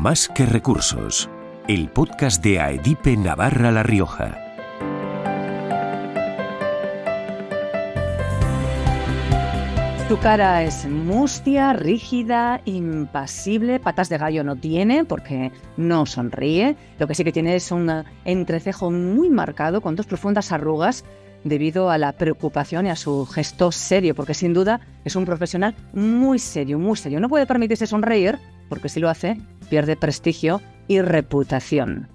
Más que recursos, el podcast de AEDIPE Navarra La Rioja. Su cara es mustia, rígida, impasible, patas de gallo no tiene porque no sonríe. Lo que sí que tiene es un entrecejo muy marcado con dos profundas arrugas debido a la preocupación y a su gesto serio, porque sin duda es un profesional muy serio, muy serio. No puede permitirse sonreír porque si lo hace pierde prestigio y reputación.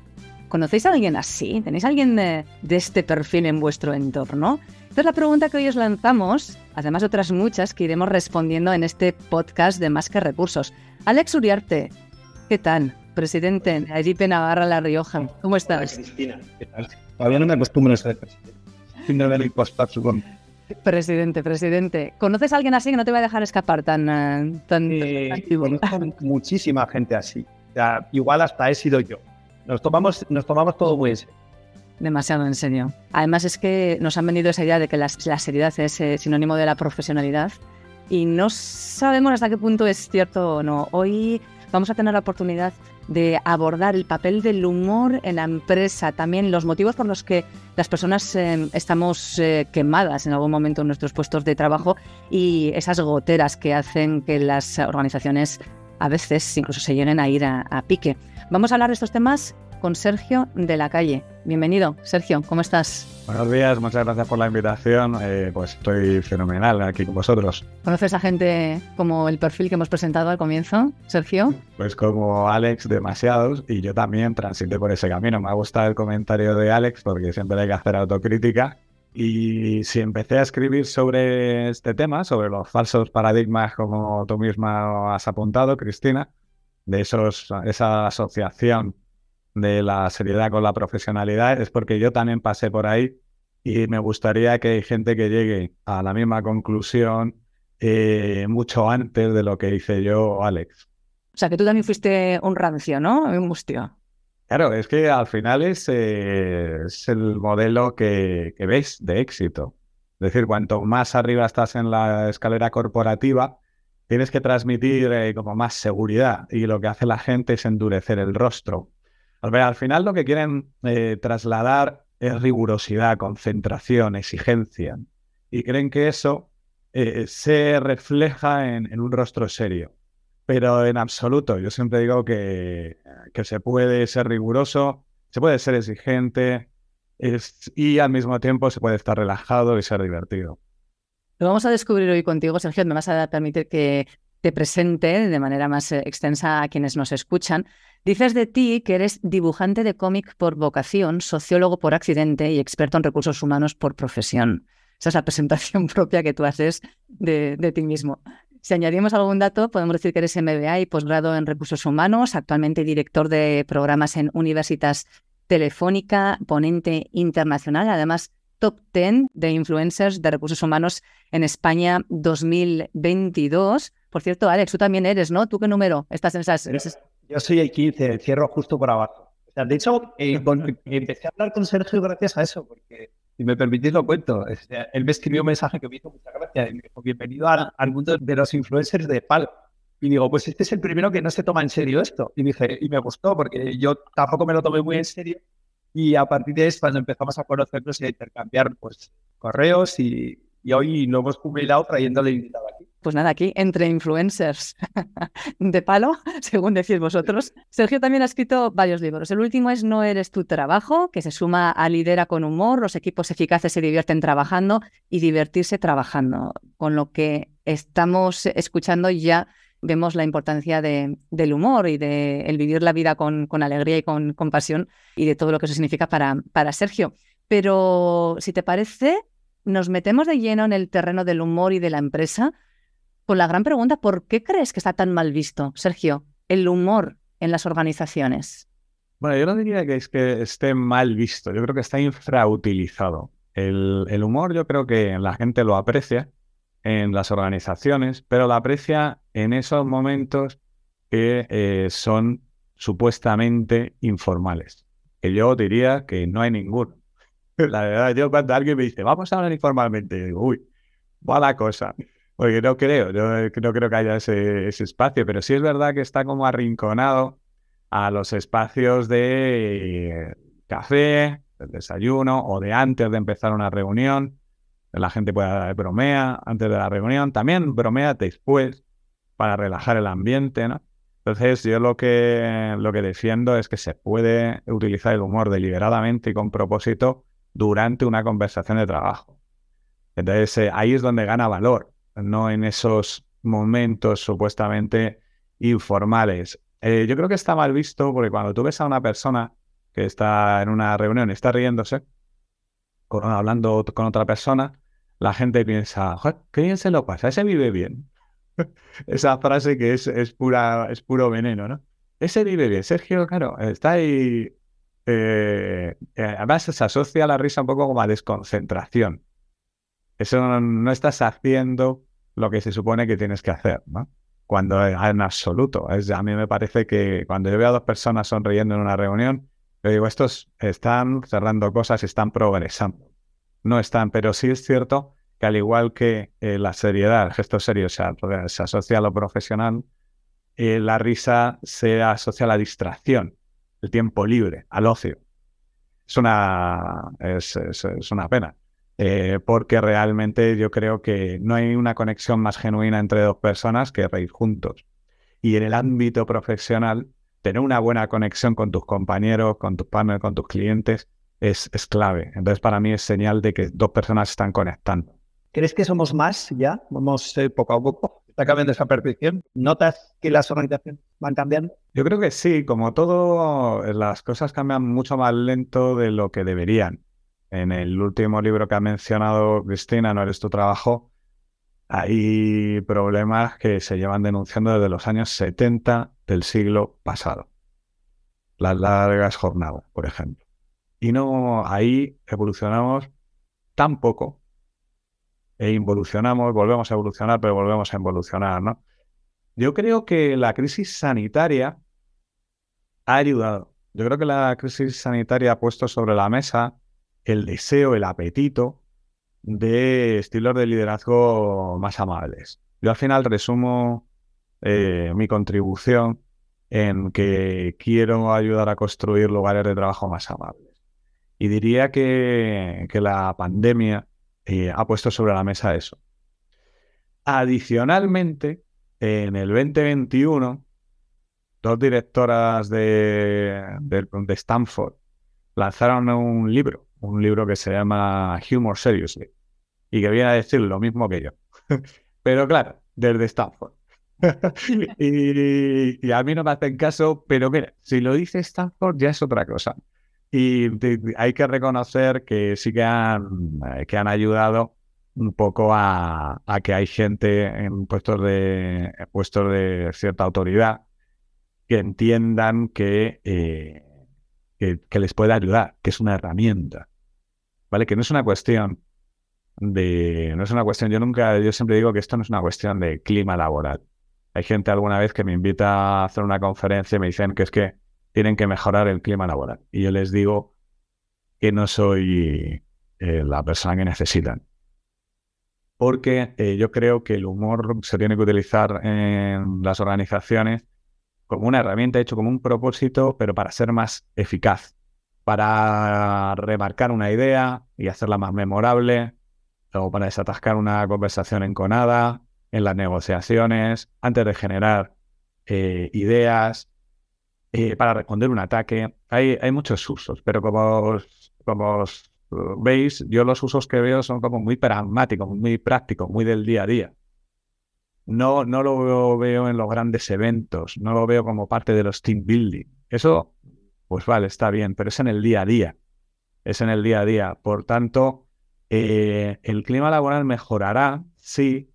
¿Conocéis a alguien así? ¿Tenéis a alguien de este perfil en vuestro entorno? Esta es la pregunta que hoy os lanzamos, además de otras muchas que iremos respondiendo en este podcast de Más que Recursos. Alex Uriarte, ¿qué tal? Presidente de AEDIPE Navarra La Rioja. ¿Cómo estás? Hola, Cristina, ¿qué tal? Todavía no me acostumbro a ser presidente. Síndrome del impostor, supongo. Presidente. ¿Conoces a alguien así que no te va a dejar escapar tan activo? Conozco muchísima gente así. O sea, igual hasta he sido yo. Nos tomamos todo muy en serio. Demasiado en serio. Además es que nos han vendido esa idea de que la seriedad es sinónimo de la profesionalidad y no sabemos hasta qué punto es cierto o no. Hoy vamos a tener la oportunidad de abordar el papel del humor en la empresa, también los motivos por los que las personas estamos quemadas en algún momento en nuestros puestos de trabajo y esas goteras que hacen que las organizaciones a veces incluso se lleguen a ir a pique. Vamos a hablar de estos temas con Sergio de la Calle. Bienvenido, Sergio, ¿cómo estás? Buenos días, muchas gracias por la invitación. Pues estoy fenomenal aquí con vosotros. ¿Conoces a gente como el perfil que hemos presentado al comienzo, Sergio? Pues como Alex, demasiados, y yo también transité por ese camino. Me ha gustado el comentario de Alex porque siempre hay que hacer autocrítica. Y si empecé a escribir sobre este tema, sobre los falsos paradigmas, como tú misma has apuntado, Cristina, de esa asociación de la seriedad con la profesionalidad, es porque yo también pasé por ahí y me gustaría que hay gente que llegue a la misma conclusión mucho antes de lo que hice yo, Alex. O sea, que tú también fuiste un rancio, ¿no? Un mustio. Claro, es que al final es el modelo que ves de éxito. Es decir, cuanto más arriba estás en la escalera corporativa, tienes que transmitir como más seguridad y lo que hace la gente es endurecer el rostro. Al final lo que quieren trasladar es rigurosidad, concentración, exigencia. Y creen que eso se refleja en un rostro serio. Pero en absoluto, yo siempre digo que se puede ser riguroso, se puede ser exigente y al mismo tiempo se puede estar relajado y ser divertido. Lo vamos a descubrir hoy contigo, Sergio. Me vas a permitir que te presente de manera más extensa a quienes nos escuchan. Dices de ti que eres dibujante de cómic por vocación, sociólogo por accidente y experto en recursos humanos por profesión. Esa es la presentación propia que tú haces de ti mismo. Si añadimos algún dato, podemos decir que eres MBA y posgrado en recursos humanos, actualmente director de programas en Universitas Telefónica, ponente internacional, además top 10 de influencers de recursos humanos en España 2022. Por cierto, Alex, tú también eres, ¿no? ¿Tú qué número estás en esas? Yo soy el 15, cierro justo por abajo. O sea, de hecho, empecé a hablar con Sergio gracias a eso, porque, si me permitís lo cuento, él me escribió un mensaje que me hizo mucha gracia y me dijo, bienvenido al mundo de los influencers de palo. Y digo, pues este es el primero que no se toma en serio esto. Y dije, y me gustó, porque yo tampoco me lo tomé muy en serio. Y a partir de eso, cuando empezamos a conocernos y a intercambiar pues, correos, y hoy lo hemos jubilado trayéndole invitado aquí. Pues nada, aquí entre influencers de palo, según decís vosotros. Sergio también ha escrito varios libros. El último es No eres tu trabajo, que se suma a Lidera con humor. Los equipos eficaces se divierten trabajando y divertirse trabajando. Con lo que estamos escuchando ya vemos la importancia del humor y de el vivir la vida con alegría y con pasión y de todo lo que eso significa para Sergio. Pero si te parece, nos metemos de lleno en el terreno del humor y de la empresa con la gran pregunta, ¿por qué crees que está tan mal visto, Sergio, el humor en las organizaciones? Bueno, yo no diría que es que esté mal visto, yo creo que está infrautilizado. El humor yo creo que la gente lo aprecia en las organizaciones, pero lo aprecia en esos momentos que son supuestamente informales. Que yo diría que no hay ninguno. La verdad, yo cuando alguien me dice, vamos a hablar informalmente, digo, uy, mala cosa. Porque no creo que haya ese espacio, pero sí es verdad que está como arrinconado a los espacios de café, del desayuno o de antes de empezar una reunión. La gente puede bromea antes de la reunión, también bromea después para relajar el ambiente, ¿no? Entonces, yo lo que defiendo es que se puede utilizar el humor deliberadamente y con propósito durante una conversación de trabajo. Entonces, ahí es donde gana valor, no en esos momentos supuestamente informales. Yo creo que está mal visto porque cuando tú ves a una persona que está en una reunión y está riéndose, hablando con otra persona, la gente piensa, "Joder, qué bien se lo pasa, ese vive bien". Esa frase que es puro veneno, ¿no? Ese vive bien. Sergio, claro, está ahí. Además, se asocia la risa un poco como a desconcentración. Eso no estás haciendo lo que se supone que tienes que hacer, ¿no? Cuando en absoluto. A mí me parece que cuando yo veo a dos personas sonriendo en una reunión, yo digo, estos están cerrando cosas, están progresando. No están, pero sí es cierto que al igual que la seriedad, el gesto serio se asocia a lo profesional, la risa se asocia a la distracción, el tiempo libre, al ocio. Es una pena, porque realmente yo creo que no hay una conexión más genuina entre dos personas que reír juntos. Y en el ámbito profesional, tener una buena conexión con tus compañeros, con tus partners, con tus clientes, es clave. Entonces, para mí es señal de que dos personas están conectando. ¿Crees que somos más ya? Vamos poco a poco. ¿Está cambiando esa percepción? ¿Notas que las organizaciones van cambiando? Yo creo que sí, como todo, las cosas cambian mucho más lento de lo que deberían. En el último libro que ha mencionado Cristina, No eres tu trabajo, hay problemas que se llevan denunciando desde los años 70 del siglo pasado. Las largas jornadas, por ejemplo. Y no, ahí evolucionamos tan poco. Involucionamos, volvemos a evolucionar, pero volvemos a involucionar, ¿no? Yo creo que la crisis sanitaria ha ayudado. Yo creo que la crisis sanitaria ha puesto sobre la mesa el deseo, el apetito de estilos de liderazgo más amables. Yo al final resumo mi contribución en que quiero ayudar a construir lugares de trabajo más amables. Y diría que la pandemia ha puesto sobre la mesa eso. Adicionalmente, en el 2021, dos directoras de Stanford lanzaron un libro que se llama Humor Seriously, y que viene a decir lo mismo que yo. Pero claro, desde Stanford. y a mí no me hacen caso, pero mira, si lo dice Stanford ya es otra cosa. Y hay que reconocer que sí que han ayudado un poco a que hay gente en puestos de cierta autoridad que entiendan que les puede ayudar, que es una herramienta, ¿vale? Que no es una cuestión yo siempre digo que esto no es una cuestión de clima laboral. Hay gente alguna vez que me invita a hacer una conferencia y me dicen que es que tienen que mejorar el clima laboral. Y yo les digo que no soy la persona que necesitan. Porque yo creo que el humor se tiene que utilizar en las organizaciones como una herramienta, hecho como un propósito, pero para ser más eficaz, para remarcar una idea y hacerla más memorable, o para desatascar una conversación enconada en las negociaciones, antes de generar ideas, para responder un ataque. Hay muchos usos, pero como os veis, yo los usos que veo son como muy pragmáticos, muy prácticos, muy del día a día. No lo veo en los grandes eventos, no lo veo como parte de los team building. Eso, pues vale, está bien, pero es en el día a día. Es en el día a día. Por tanto, el clima laboral mejorará, sí,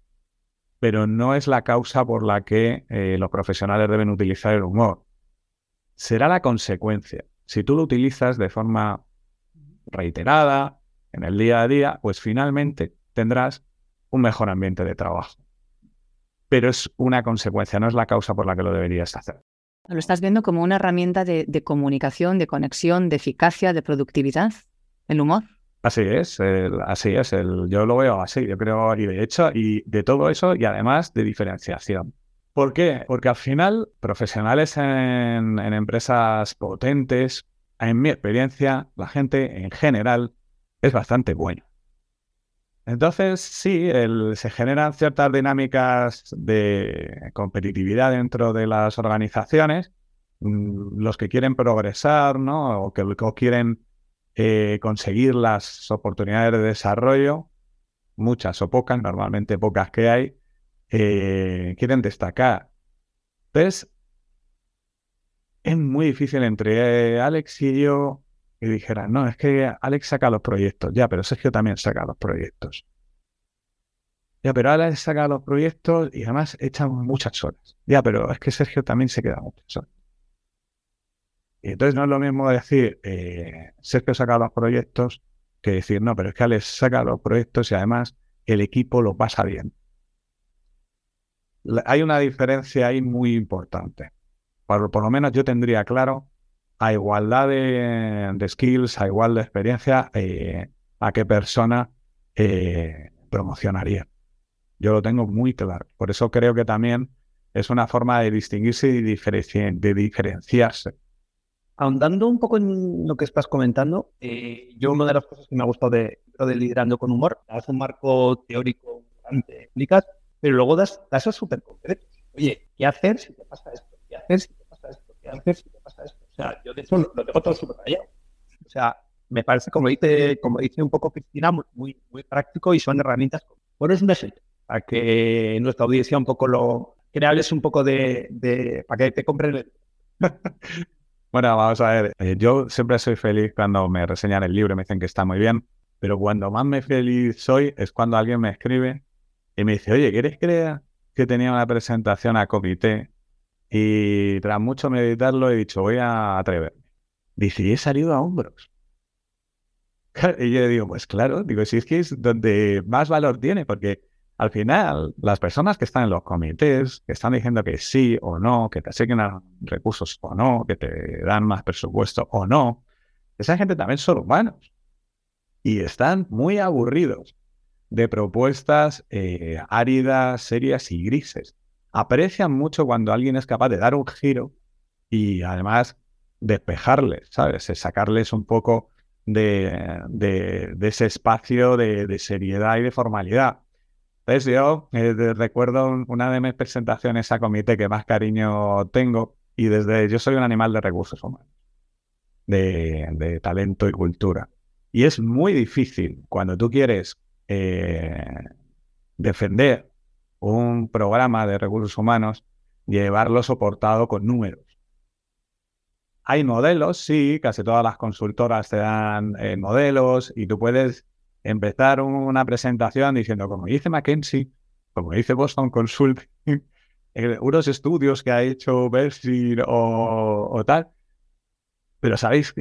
pero no es la causa por la que los profesionales deben utilizar el humor. Será la consecuencia. Si tú lo utilizas de forma reiterada, en el día a día, pues finalmente tendrás un mejor ambiente de trabajo. Pero es una consecuencia, no es la causa por la que lo deberías hacer. ¿Lo estás viendo como una herramienta de comunicación, de conexión, de eficacia, de productividad, el humor? Así es, yo lo veo así, yo creo, y de hecho, y de todo eso, y además de diferenciación. ¿Por qué? Porque al final, profesionales en empresas potentes, en mi experiencia, la gente en general es bastante buena. Entonces, sí, se generan ciertas dinámicas de competitividad dentro de las organizaciones. Los que quieren progresar, ¿no? O quieren conseguir las oportunidades de desarrollo, muchas o pocas, normalmente pocas que hay, quieren destacar. Entonces, es muy difícil entre Alex y yo que dijeran, no, es que Alex saca los proyectos. Ya, pero Sergio también saca los proyectos. Ya, pero Alex saca los proyectos y además echa muchas horas. Ya, pero es que Sergio también se queda muchas horas. Y entonces no es lo mismo decir, Sergio saca los proyectos, que decir, no, pero es que Alex saca los proyectos y además el equipo lo pasa bien. Hay una diferencia ahí muy importante. Por lo menos yo tendría claro, a igualdad de skills, a igual de experiencia, a qué persona promocionaría. Yo lo tengo muy claro. Por eso creo que también es una forma de distinguirse y de diferenciarse. Ahondando un poco en lo que estás comentando, yo una de las cosas que me ha gustado de Liderando con Humor, das un marco teórico bastante explicas, pero luego das casos súper concretos. Oye, ¿qué hacer si te pasa esto? ¿Qué hacer si te pasa esto? ¿Qué hacer si te pasa esto? O sea, yo de hecho lo tengo todo súper rayado. O sea, me parece, como dice un poco Cristina, muy práctico y son herramientas. Bueno, es un ejemplo, para que nuestra audiencia un poco que le hables un poco para que te compren el... Bueno, vamos a ver, yo siempre soy feliz cuando me reseñan el libro y me dicen que está muy bien, pero cuando más me feliz soy es cuando alguien me escribe y me dice, oye, ¿quieres creer que tenía una presentación a comité y tras mucho meditarlo he dicho, voy a atreverme? Dice, y he salido a hombros. Y yo digo, pues claro, digo, si es que es donde más valor tiene, porque al final las personas que están en los comités, que están diciendo que sí o no, que te asignan recursos o no, que te dan más presupuesto o no, esa gente también son humanos y están muy aburridos de propuestas áridas, serias y grises. Aprecian mucho cuando alguien es capaz de dar un giro y además despejarles, ¿sabes? Sacarles un poco de ese espacio de seriedad y de formalidad. Entonces yo recuerdo una de mis presentaciones a comité que más cariño tengo y yo soy un animal de recursos humanos, de talento y cultura. Y es muy difícil cuando tú quieres defender un programa de recursos humanos, llevarlo soportado con números. Hay modelos, sí, casi todas las consultoras te dan modelos y tú puedes empezar una presentación diciendo, como dice McKinsey, como dice Boston Consulting, unos estudios que ha hecho Berkshire o tal, pero ¿sabéis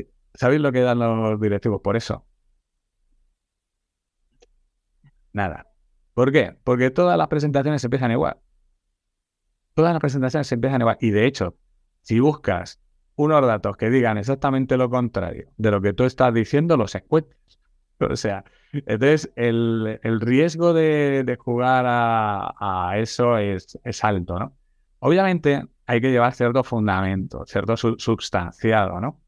lo que dan los directivos por eso? Nada. ¿Por qué? Porque todas las presentaciones empiezan igual. Todas las presentaciones empiezan igual. Y de hecho, si buscas unos datos que digan exactamente lo contrario de lo que tú estás diciendo, los encuentras. O sea, entonces el riesgo de jugar a eso es alto, ¿no? Obviamente hay que llevar cierto fundamento, cierto substanciado, ¿no?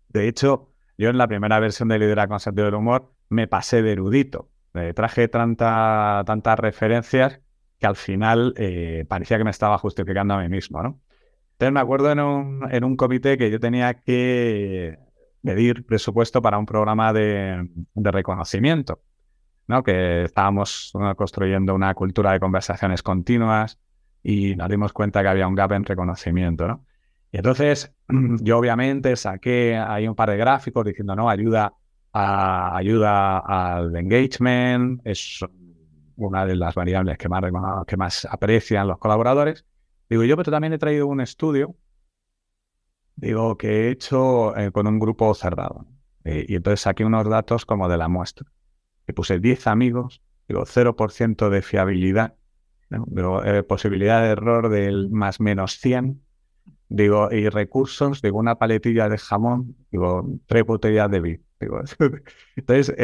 De hecho, yo en la primera versión de Liderazgo con Sentido del Humor me pasé de erudito. Traje tantas referencias que al final parecía que me estaba justificando a mí mismo, ¿no? Entonces me acuerdo en un comité que yo tenía que pedir presupuesto para un programa de reconocimiento, ¿no? Que estábamos construyendo una cultura de conversaciones continuas y nos dimos cuenta que había un gap en reconocimiento, ¿no? Y entonces yo obviamente saqué ahí un par de gráficos diciendo, no, ayuda al engagement, es una de las variables que más aprecian los colaboradores. Digo, yo pero también he traído un estudio, digo, que he hecho con un grupo cerrado. Y entonces saqué unos datos como de la muestra. Y puse 10 amigos, digo, 0% de fiabilidad, ¿no? Digo, posibilidad de error del más menos 100. Digo, y recursos, digo, una paletilla de jamón, digo, 3 botellas de vino. Digo, entonces,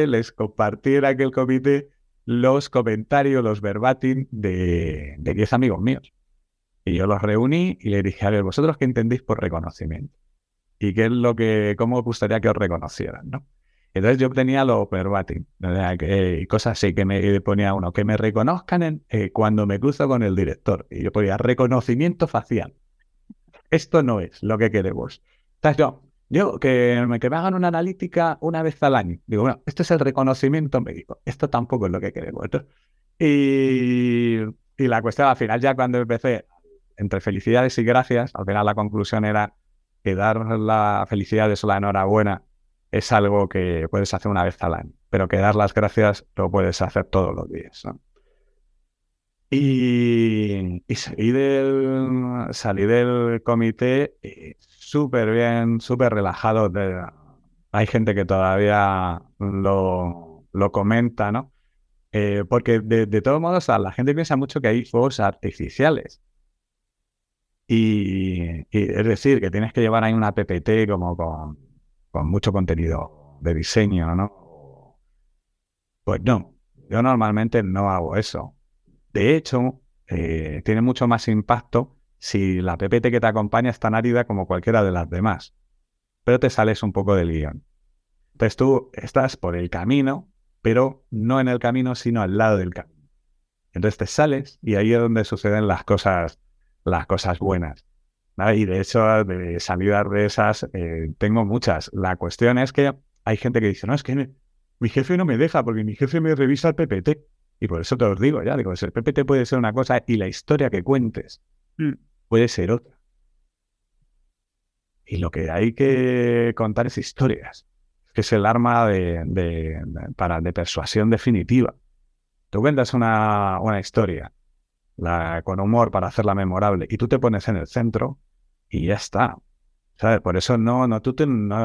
les compartí en aquel comité los comentarios, los verbatim de 10 amigos míos. Y yo los reuní y les dije, a ver, ¿vosotros qué entendéis por reconocimiento? ¿Y qué es cómo os gustaría que os reconocieran, ¿no? Entonces yo obtenía los verbatim, cosas así, que me ponía uno, que me reconozcan cuando me cruzo con el director. Y yo ponía reconocimiento facial. Esto no es lo que queremos. Entonces que me hagan una analítica una vez al año. Digo, bueno, esto es el reconocimiento médico. Esto tampoco es lo que queremos, ¿no? Y la cuestión, al final, ya cuando empecé, entre felicidades y gracias, al final la conclusión era que dar la felicidades o la enhorabuena es algo que puedes hacer una vez al año, pero que dar las gracias lo puedes hacer todos los días, ¿no? Y salí del comité súper bien, súper relajado. Hay gente que todavía lo comenta, ¿no? Porque de todos modos, la gente piensa mucho que hay fuegos artificiales. Y es decir, que tienes que llevar ahí una PPT como con mucho contenido de diseño, ¿no? Pues no, yo normalmente no hago eso. De hecho, tiene mucho más impacto si la PPT que te acompaña es tan árida como cualquiera de las demás, pero te sales un poco del guión. Entonces tú estás por el camino, pero no en el camino, sino al lado del camino. Entonces te sales y ahí es donde suceden las cosas buenas, ¿vale? Y de hecho, de salidas de esas, tengo muchas. La cuestión es que hay gente que dice, no, es que mi jefe no me deja porque mi jefe me revisa el PPT. Y por eso te os digo, ya, digo, el PPT puede ser una cosa y la historia que cuentes puede ser otra. Y lo que hay que contar es historias, que es el arma de persuasión definitiva. Tú cuentas una historia con humor para hacerla memorable y tú te pones en el centro y ya está. ¿Sabes? Por eso no,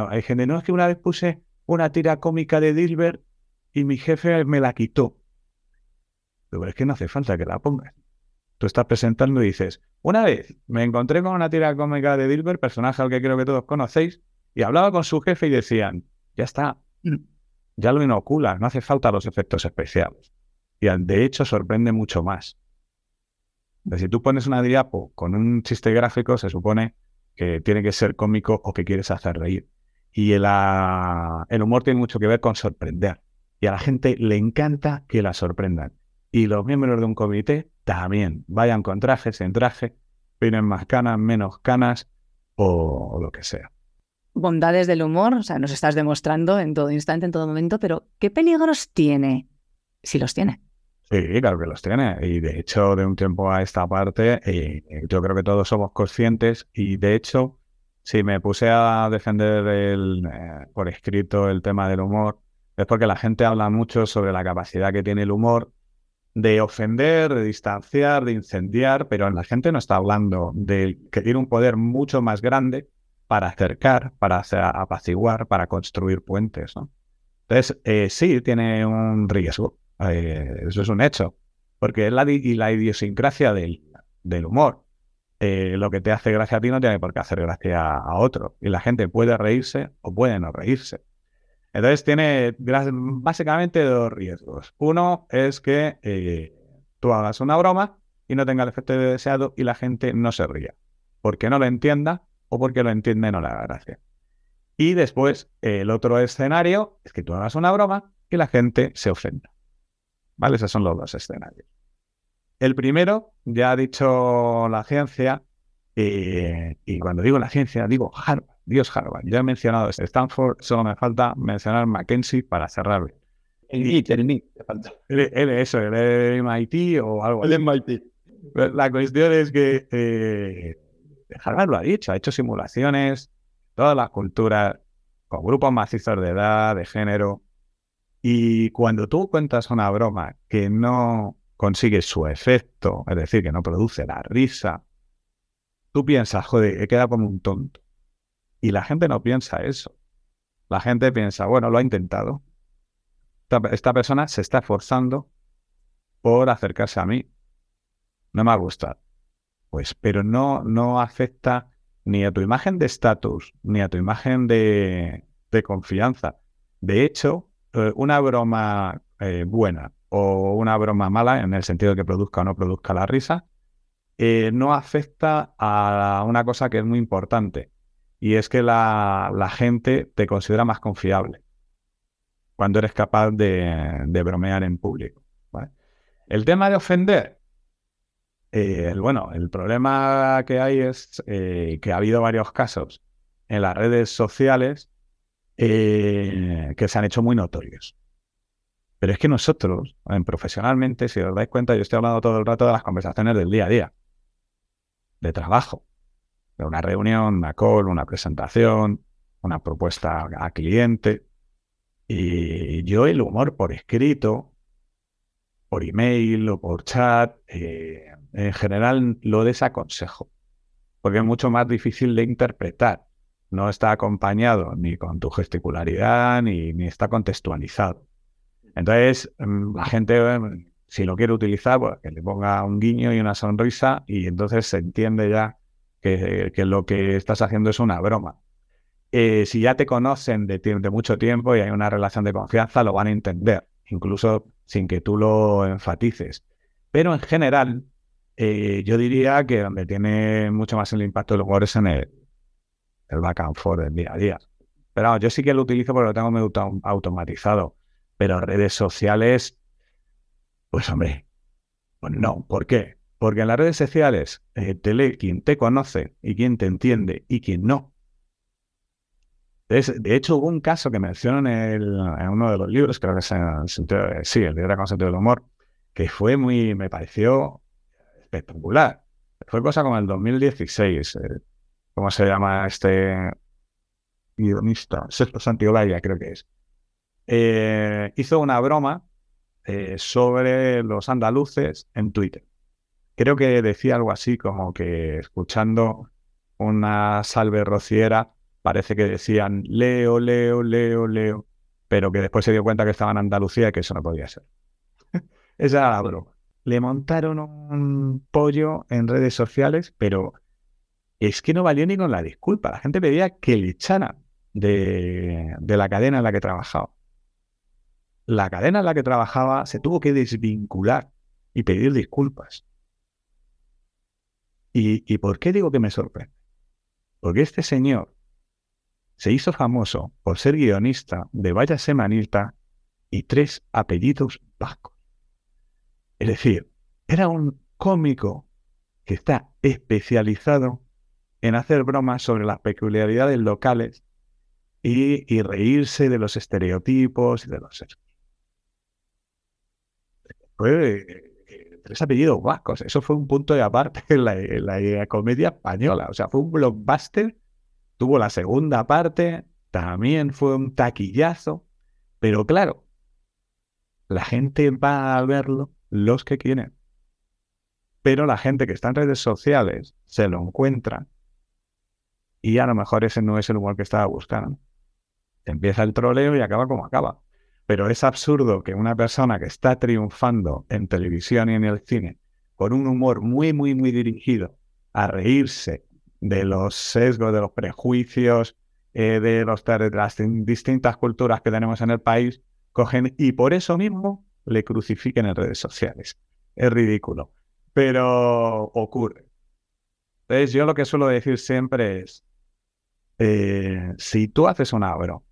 hay gente, no, es que una vez puse una tira cómica de Dilbert y mi jefe me la quitó. Pero es que no hace falta que la pongas. Tú estás presentando y dices, una vez me encontré con una tira cómica de Dilbert, personaje al que creo que todos conocéis, y hablaba con su jefe y decían, ya está, ya lo inocula, no hace falta los efectos especiales. Y de hecho sorprende mucho más. Si tú pones una diapo con un chiste gráfico, se supone que tiene que ser cómico o que quieres hacer reír. Y el humor tiene mucho que ver con sorprender. Y a la gente le encanta que la sorprendan. Y los miembros de un comité también, vayan con traje, sin traje, tienen más canas, menos canas o lo que sea. Bondades del humor, o sea, nos estás demostrando en todo instante, en todo momento, pero ¿qué peligros tiene? Si los tiene. Sí, claro que los tiene. Y de hecho, de un tiempo a esta parte, yo creo que todos somos conscientes. Y de hecho, si me puse a defender por escrito el tema del humor, es porque la gente habla mucho sobre la capacidad que tiene el humor de ofender, de distanciar, de incendiar, pero la gente no está hablando de que tiene un poder mucho más grande para acercar, para apaciguar, para construir puentes, ¿no? Entonces, sí, tiene un riesgo. Eso es un hecho, porque es la idiosincrasia del humor. Lo que te hace gracia a ti no tiene por qué hacer gracia a otro. Y la gente puede reírse o puede no reírse. Entonces tiene básicamente dos riesgos. Uno es que tú hagas una broma y no tenga el efecto deseado y la gente no se ría, porque no lo entienda o porque lo entiende y no le haga gracia. Y después el otro escenario es que tú hagas una broma y la gente se ofenda. ¿Vale? Esos son los dos escenarios. El primero, ya ha dicho la ciencia, y cuando digo la ciencia, digo Harvard. Dios, Harvard. Ya he mencionado Stanford, solo me falta mencionar Mackenzie para cerrarlo. El MIT, te falta. El MIT o algo así. El MIT. La cuestión es que Harvard lo ha dicho, ha hecho simulaciones, todas las culturas, con grupos macizos de edad, de género. Y cuando tú cuentas una broma que no consigue su efecto, es decir, que no produce la risa, tú piensas, joder, he quedado como un tonto. Y la gente no piensa eso. La gente piensa, bueno, lo ha intentado. Esta persona se está esforzando por acercarse a mí. No me ha gustado. Pues, pero no afecta ni a tu imagen de estatus, ni a tu imagen de confianza. De hecho, una broma buena o una broma mala, en el sentido de que produzca o no produzca la risa, no afecta a una cosa que es muy importante, y es que la gente te considera más confiable cuando eres capaz de bromear en público, ¿vale? El tema de ofender, el problema que hay es que ha habido varios casos en las redes sociales que se han hecho muy notorios. Pero es que nosotros, profesionalmente, si os dais cuenta, yo estoy hablando todo el rato de las conversaciones del día a día, de trabajo, de una reunión, una call, una presentación, una propuesta a cliente. Y yo el humor por escrito, por email o por chat, en general lo desaconsejo, porque es mucho más difícil de interpretar. No está acompañado ni con tu gesticularidad, ni está contextualizado. Entonces, la gente, si lo quiere utilizar, pues que le ponga un guiño y una sonrisa, y entonces se entiende ya que lo que estás haciendo es una broma. Si ya te conocen de mucho tiempo y hay una relación de confianza, lo van a entender, incluso sin que tú lo enfatices. Pero en general, yo diría que donde tiene mucho más el impacto del humor es en el back and forth del día a día. Pero vamos, yo sí que lo utilizo porque lo tengo muy automatizado. Pero redes sociales, pues hombre, pues no. ¿Por qué? Porque en las redes sociales te lee quien te conoce y quien te entiende y quien no. De hecho, hubo un caso que menciono en uno de los libros, creo que es el libro con sentido del humor, que me pareció espectacular. Fue cosa como el 2016. ¿Cómo se llama este guionista? Sergio Santillana, creo que es. Hizo una broma sobre los andaluces en Twitter. Creo que decía algo así como que escuchando una salve rociera parece que decían Leo, Leo, Leo, Leo, pero que después se dio cuenta que estaba en Andalucía y que eso no podía ser. Esa era la broma. Le montaron un pollo en redes sociales, pero es que no valió ni con la disculpa. La gente pedía que le echaran de la cadena en la que trabajaba. La cadena en la que trabajaba se tuvo que desvincular y pedir disculpas. ¿Y por qué digo que me sorprende? Porque este señor se hizo famoso por ser guionista de Vaya Semanita y 3 apellidos vascos. Es decir, era un cómico que está especializado en hacer bromas sobre las peculiaridades locales y reírse de los estereotipos y de los... Fue 3 apellidos vascos. Eso fue un punto de aparte en la comedia española. O sea, fue un blockbuster. Tuvo la segunda parte, también fue un taquillazo. Pero claro, la gente va a verlo los que quieren. Pero la gente que está en redes sociales se lo encuentra y a lo mejor ese no es el humor que estaba buscando. Empieza el troleo y acaba como acaba. Pero es absurdo que una persona que está triunfando en televisión y en el cine con un humor muy, muy, muy dirigido a reírse de los sesgos, de los prejuicios, de las distintas culturas que tenemos en el país, cogen y por eso mismo le crucifiquen en redes sociales. Es ridículo, pero ocurre. Entonces yo lo que suelo decir siempre es, si tú haces una broma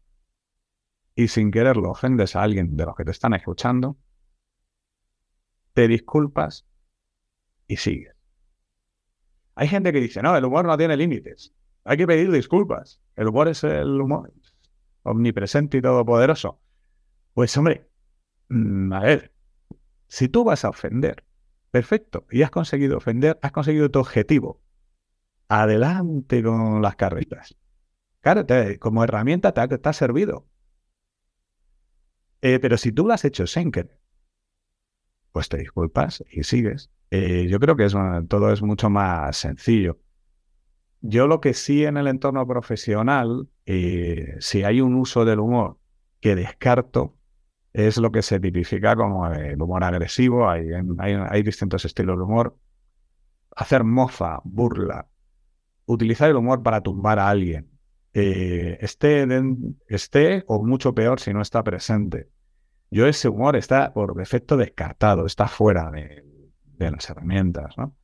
y sin quererlo ofendes a alguien de los que te están escuchando, te disculpas y sigues. Hay gente que dice, no, el humor no tiene límites, hay que pedir disculpas, el humor es el humor omnipresente y todopoderoso. Pues hombre, a ver, si tú vas a ofender, perfecto, y has conseguido ofender, has conseguido tu objetivo, adelante con las carretas. Claro, como herramienta te ha servido. Pero si tú lo has hecho sin querer, pues te disculpas y sigues. Yo creo que todo es mucho más sencillo. Yo lo que sí en el entorno profesional, si hay un uso del humor que descarto, es lo que se tipifica como el humor agresivo. Hay distintos estilos de humor. Hacer mofa, burla, utilizar el humor para tumbar a alguien, esté o mucho peor si no está presente. Yo ese humor está por defecto descartado, está fuera de las herramientas, ¿no?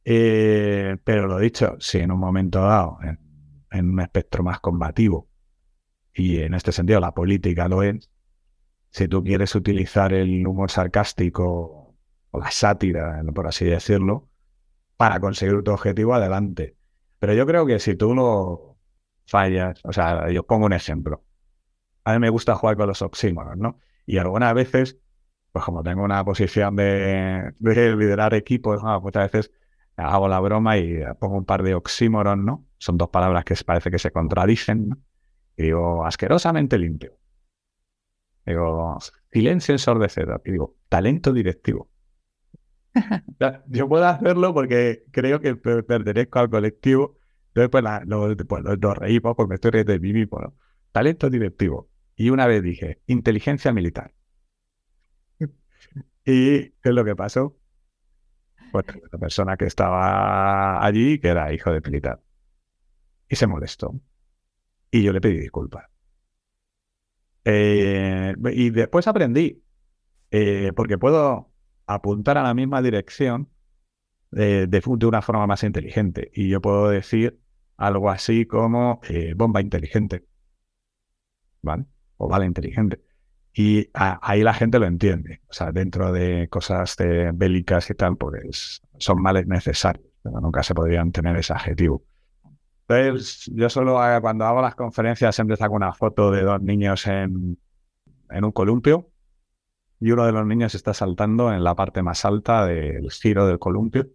Pero lo dicho, si en un momento dado, en un espectro más combativo, y en este sentido la política lo es, si tú quieres utilizar el humor sarcástico o la sátira, por así decirlo, para conseguir tu objetivo, adelante. Pero yo creo que si tú lo fallas, o sea, yo pongo un ejemplo. A mí me gusta jugar con los oxímoros, ¿no? Y algunas veces, pues como tengo una posición de liderar equipos, ¿no? Muchas veces hago la broma y pongo un par de oxímoros, ¿no? Son dos palabras que parece que se contradicen, ¿no? Y digo, asquerosamente limpio. Digo, silencio ensordecedor. Y digo, talento directivo. Yo puedo hacerlo porque creo que pertenezco al colectivo. Entonces, pues, nos reímos porque me estoy riendo de mí mismo, ¿no? Talento directivo. Y una vez dije, inteligencia militar. ¿Y qué es lo que pasó? Pues la persona que estaba allí, que era hijo de militar. Y se molestó. Y yo le pedí disculpas. Y después aprendí, porque puedo apuntar a la misma dirección de una forma más inteligente. Y yo puedo decir algo así como bomba inteligente, ¿vale? O bala inteligente. Y ahí la gente lo entiende. O sea, dentro de cosas bélicas y tal, pues son males necesarios, pero nunca se podrían tener ese adjetivo. Entonces, yo solo cuando hago las conferencias siempre saco una foto de dos niños en un columpio y uno de los niños está saltando en la parte más alta del giro del columpio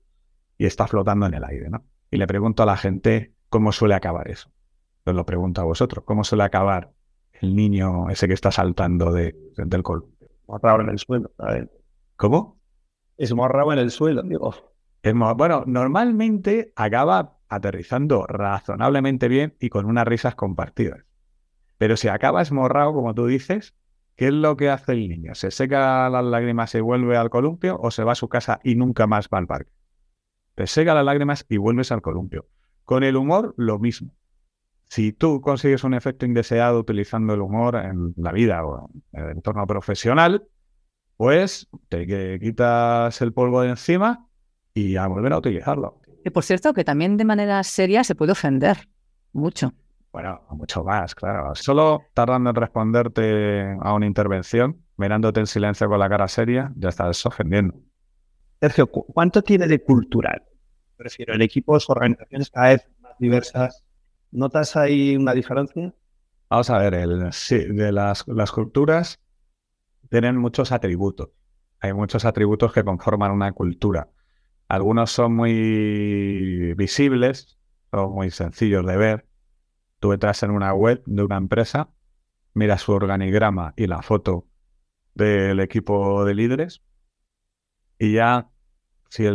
y está flotando en el aire, ¿no? Y le pregunto a la gente cómo suele acabar eso. Os lo pregunto a vosotros. ¿Cómo suele acabar el niño ese que está saltando del columpio? Morrado en el suelo, ¿sabes? ¿Cómo? Es morrado en el suelo, digo. Bueno, normalmente acaba aterrizando razonablemente bien y con unas risas compartidas. Pero si acaba esmorrado, como tú dices, ¿qué es lo que hace el niño? ¿Se seca las lágrimas y vuelve al columpio o se va a su casa y nunca más va al parque? Te seca las lágrimas y vuelves al columpio. Con el humor, lo mismo. Si tú consigues un efecto indeseado utilizando el humor en la vida o en el entorno profesional, pues te quitas el polvo de encima y a volver a utilizarlo. Y por cierto, que también de manera seria se puede ofender mucho. Bueno, mucho más, claro. Solo tardando en responderte a una intervención, mirándote en silencio con la cara seria, ya estás ofendiendo. Sergio, ¿cuánto tiene de cultural? Prefiero en equipos, organizaciones cada vez más diversas. ¿Notas ahí una diferencia? Vamos a ver, sí, de las culturas tienen muchos atributos. Hay muchos atributos que conforman una cultura. Algunos son muy visibles, son muy sencillos de ver. Tú entras en una web de una empresa, miras su organigrama y la foto del equipo de líderes y ya, si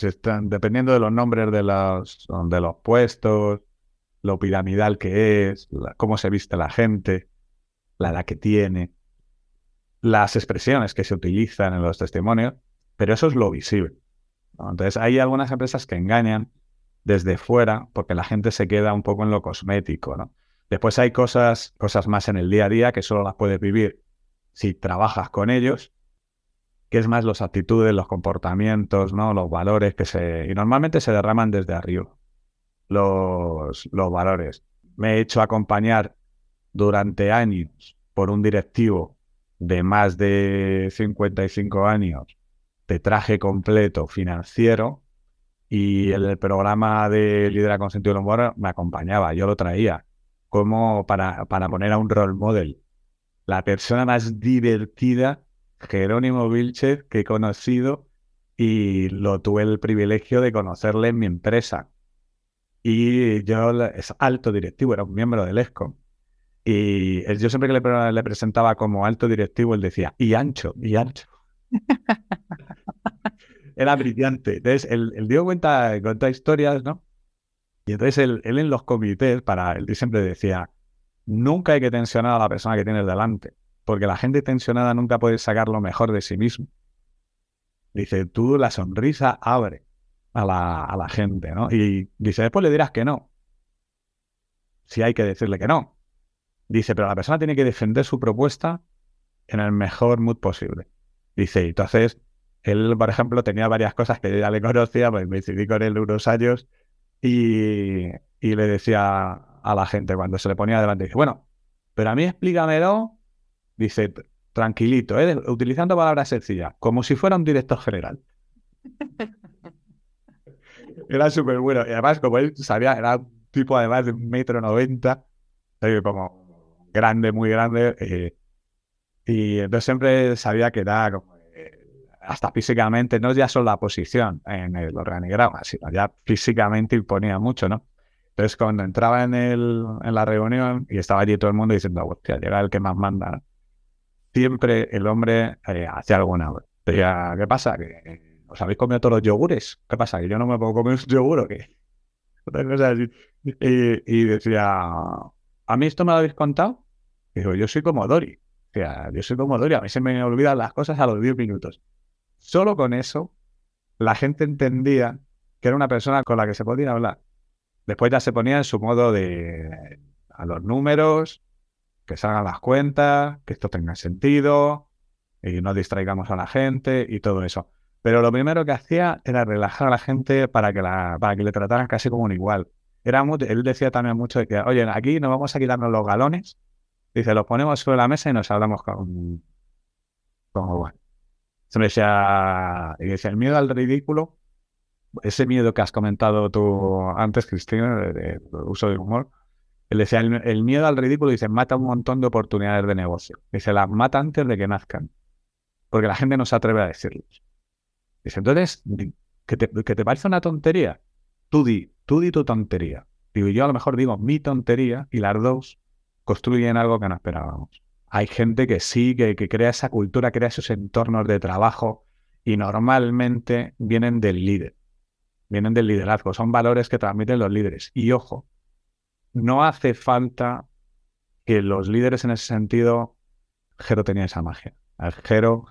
están, dependiendo de los nombres de los puestos, lo piramidal que es, cómo se viste la gente, la edad que tiene, las expresiones que se utilizan en los testimonios, pero eso es lo visible, ¿no? Entonces hay algunas empresas que engañan desde fuera porque la gente se queda un poco en lo cosmético, ¿no? Después hay cosas más en el día a día que solo las puedes vivir si trabajas con ellos, que es más las actitudes, los comportamientos, ¿no? Los valores y normalmente se derraman desde arriba. Los valores. Me he hecho acompañar durante años por un directivo de más de 55 años de traje completo financiero y el programa de Liderazgo con Sentido del Humor me acompañaba, yo lo traía como para poner a un role model. La persona más divertida, Jerónimo Vilchez, que he conocido y lo tuve el privilegio de conocerle en mi empresa. Y es alto directivo, era un miembro del ESCOM. Y yo siempre que le presentaba como alto directivo, él decía, y ancho, y ancho. Era brillante. Entonces, él dio cuenta historias, ¿no? Y entonces él en los comités, él siempre decía, nunca hay que tensionar a la persona que tienes delante, porque la gente tensionada nunca puede sacar lo mejor de sí mismo. Dice, tú la sonrisa abre a la gente, ¿no? Y dice, después le dirás que no. Si hay que decirle que no. Dice, pero la persona tiene que defender su propuesta en el mejor mood posible. Dice, entonces, él, por ejemplo, tenía varias cosas que yo ya le conocía, pues me decidí con él unos años y le decía a la gente cuando se le ponía delante, dice, bueno, pero a mí explícamelo, dice, tranquilito, utilizando palabras sencillas, como si fuera un director general. Era súper bueno. Y además, como él sabía, era un tipo además de 1,90 m, como grande, muy grande. Y entonces siempre sabía que era como, hasta físicamente, no ya solo la posición en el organigrama, sino ya físicamente imponía mucho, ¿no? Entonces cuando entraba en la reunión y estaba allí todo el mundo diciendo, hostia, llega el que más manda, ¿no? Siempre el hombre hacía alguna. Decía, ¿qué pasa? ¿Que os habéis comido todos los yogures? ¿Qué pasa? ¿Que yo no me puedo comer un yogur o qué? Otra cosa así. Y decía, ¿a mí esto me lo habéis contado? Y digo, yo soy como Dory. O sea, yo soy como Dory, a mí se me olvidan las cosas a los 10 minutos. Solo con eso, la gente entendía que era una persona con la que se podía hablar. Después ya se ponía en su modo de a los números, que salgan las cuentas, que esto tenga sentido y no distraigamos a la gente y todo eso. Pero lo primero que hacía era relajar a la gente para que le trataran casi como un igual. Él decía también mucho de que, oye, aquí nos vamos a quitarnos los galones, dice, los ponemos sobre la mesa y nos hablamos como igual. Se me decía, y decía, el miedo al ridículo, ese miedo que has comentado tú antes, Cristina, del uso del humor, él decía, el miedo al ridículo, dice, mata un montón de oportunidades de negocio. Dice, las mata antes de que nazcan, porque la gente no se atreve a decirlos. Dice, entonces, ¿que te parece una tontería? Tú di tu tontería. Digo, yo a lo mejor digo mi tontería y las dos construyen algo que no esperábamos. Hay gente que sí, que crea esa cultura, crea esos entornos de trabajo y normalmente vienen del líder, vienen del liderazgo, son valores que transmiten los líderes. Y ojo, no hace falta que los líderes en ese sentido, Jero tenía esa magia. El Jero